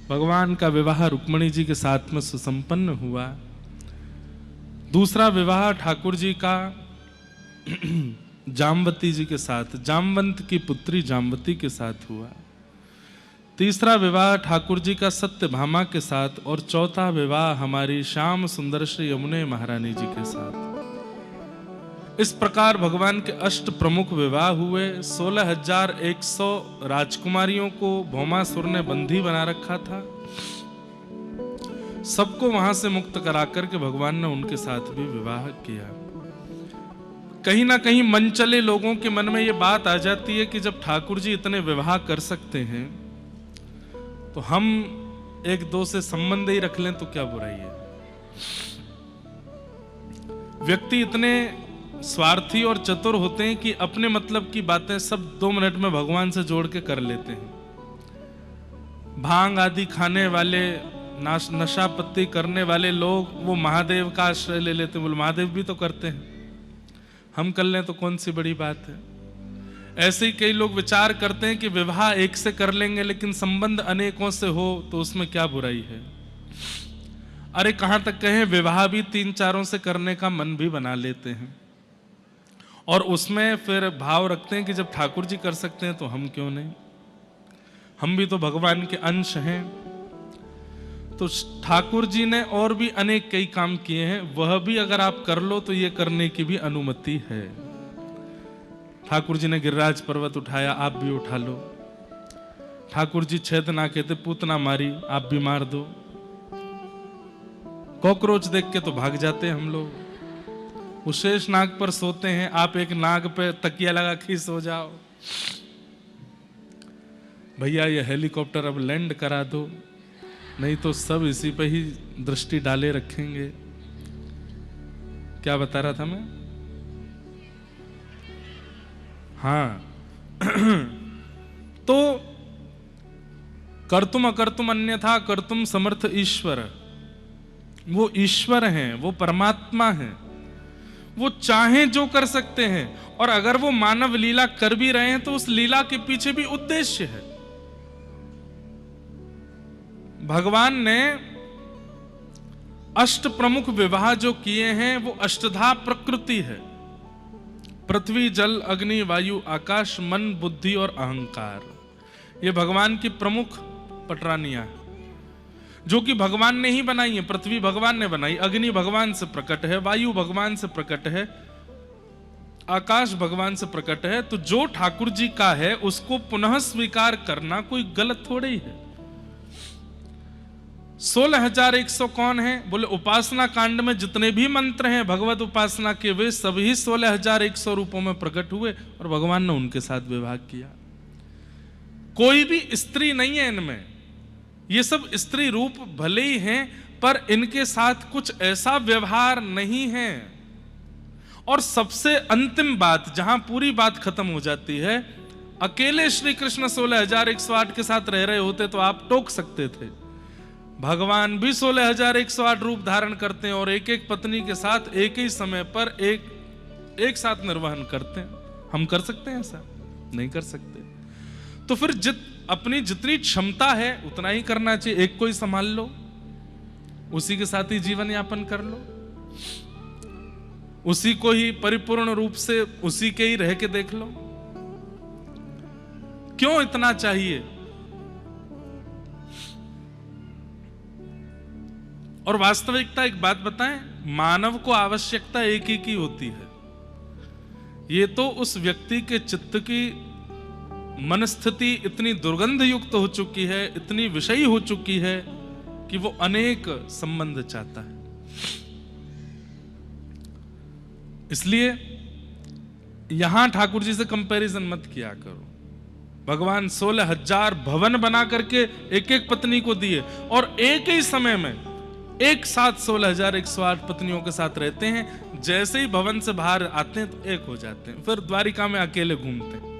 भगवान का विवाह रुक्मिणी जी के साथ में सुसंपन्न हुआ। दूसरा विवाह ठाकुर जी का जामवती जी के साथ, जामवंत की पुत्री जामवती के साथ हुआ। तीसरा विवाह ठाकुर जी का सत्यभामा के साथ और चौथा विवाह हमारी श्याम सुंदर श्री यमुने महारानी जी के साथ। इस प्रकार भगवान के अष्ट प्रमुख विवाह हुए। 16,100 राजकुमारियों को भौमासुर ने बंदी बना रखा था। सबको वहां से मुक्त कराकर के भगवान ने उनके साथ भी विवाह किया। कहीं ना कहीं मन चले लोगों के मन में यह बात आ जाती है कि जब ठाकुर जी इतने विवाह कर सकते हैं तो हम एक दो से संबंध ही रख लें तो क्या बुराई है। व्यक्ति इतने स्वार्थी और चतुर होते हैं कि अपने मतलब की बातें सब 2 मिनट में भगवान से जोड़ के कर लेते हैं। भांग आदि खाने वाले, नशा पत्ती करने वाले लोग वो महादेव का आश्रय ले लेते हैं। बोले महादेव भी तो करते हैं, हम कर लें तो कौन सी बड़ी बात है। ऐसे ही कई लोग विचार करते हैं कि विवाह एक से कर लेंगे लेकिन संबंध अनेकों से हो तो उसमें क्या बुराई है। अरे कहां तक कहें, विवाह भी 3-4 से करने का मन भी बना लेते हैं और उसमें फिर भाव रखते हैं कि जब ठाकुर जी कर सकते हैं तो हम क्यों नहीं, हम भी तो भगवान के अंश हैं। तो ठाकुर जी ने और भी अनेक कई काम किए हैं, वह भी अगर आप कर लो तो ये करने की भी अनुमति है। ठाकुर जी ने गिरिराज पर्वत उठाया, आप भी उठा लो। ठाकुर जी छेद ना कहते, पूतना मारी, आप भी मार दो। कॉकरोच देख के तो भाग जाते हैं हम लोग। वो शेष नाग पर सोते हैं, आप एक नाग पे तकिया लगा के सो जाओ। भैया ये हेलीकॉप्टर अब लैंड करा दो, नहीं तो सब इसी पे ही दृष्टि डाले रखेंगे। क्या बता रहा था मैं? हाँ तो कर्तुम अकर्तुम अन्यथा कर्तुम समर्थ ईश्वर, वो ईश्वर हैं, वो परमात्मा हैं, वो चाहें जो कर सकते हैं। और अगर वो मानव लीला कर भी रहे हैं तो उस लीला के पीछे भी उद्देश्य है। भगवान ने अष्ट प्रमुख विवाह जो किए हैं वो अष्टधा प्रकृति है। पृथ्वी, जल, अग्नि, वायु, आकाश, मन, बुद्धि और अहंकार, ये भगवान की प्रमुख पटरानियां हैं जो कि भगवान ने ही बनाई है। पृथ्वी भगवान ने बनाई, अग्नि भगवान से प्रकट है, वायु भगवान से प्रकट है, आकाश भगवान से प्रकट है। तो जो ठाकुर जी का है उसको पुनः स्वीकार करना कोई गलत थोड़ी ही है। 16,100 कौन है? बोले उपासना कांड में जितने भी मंत्र हैं भगवत उपासना के, वे सभी 16,100 रूपों में प्रकट हुए और भगवान ने उनके साथ विवाह किया। कोई भी स्त्री नहीं है इनमें, ये सब स्त्री रूप भले ही हैं पर इनके साथ कुछ ऐसा व्यवहार नहीं है। और सबसे अंतिम बात, जहां पूरी बात खत्म हो जाती है, अकेले श्री कृष्ण 16,108 के साथ रह रहे होते तो आप टोक सकते थे। भगवान भी 16,108 रूप धारण करते हैं और एक एक पत्नी के साथ एक ही समय पर एक साथ निर्वहन करते हैं। हम कर सकते हैं ऐसा? नहीं कर सकते। तो फिर अपनी जितनी क्षमता है उतना ही करना चाहिए। एक को ही संभाल लो, उसी के साथ ही जीवन यापन कर लो, उसी को ही परिपूर्ण रूप से उसी के ही रह के देख लो। क्यों इतना चाहिए? और वास्तविकता एक बात बताएं, मानव को आवश्यकता एक ही की होती है। ये तो उस व्यक्ति के चित्त की मनस्थिति इतनी दुर्गंध युक्त हो चुकी है, इतनी विषयी हो चुकी है कि वो अनेक संबंध चाहता है। इसलिए यहां ठाकुर जी से कंपैरिजन मत किया करो। भगवान 16,000 भवन बना करके एक एक पत्नी को दिए और एक ही समय में एक साथ 16,108 पत्नियों के साथ रहते हैं। जैसे ही भवन से बाहर आते हैं तो एक हो जाते हैं, फिर द्वारिका में अकेले घूमते हैं।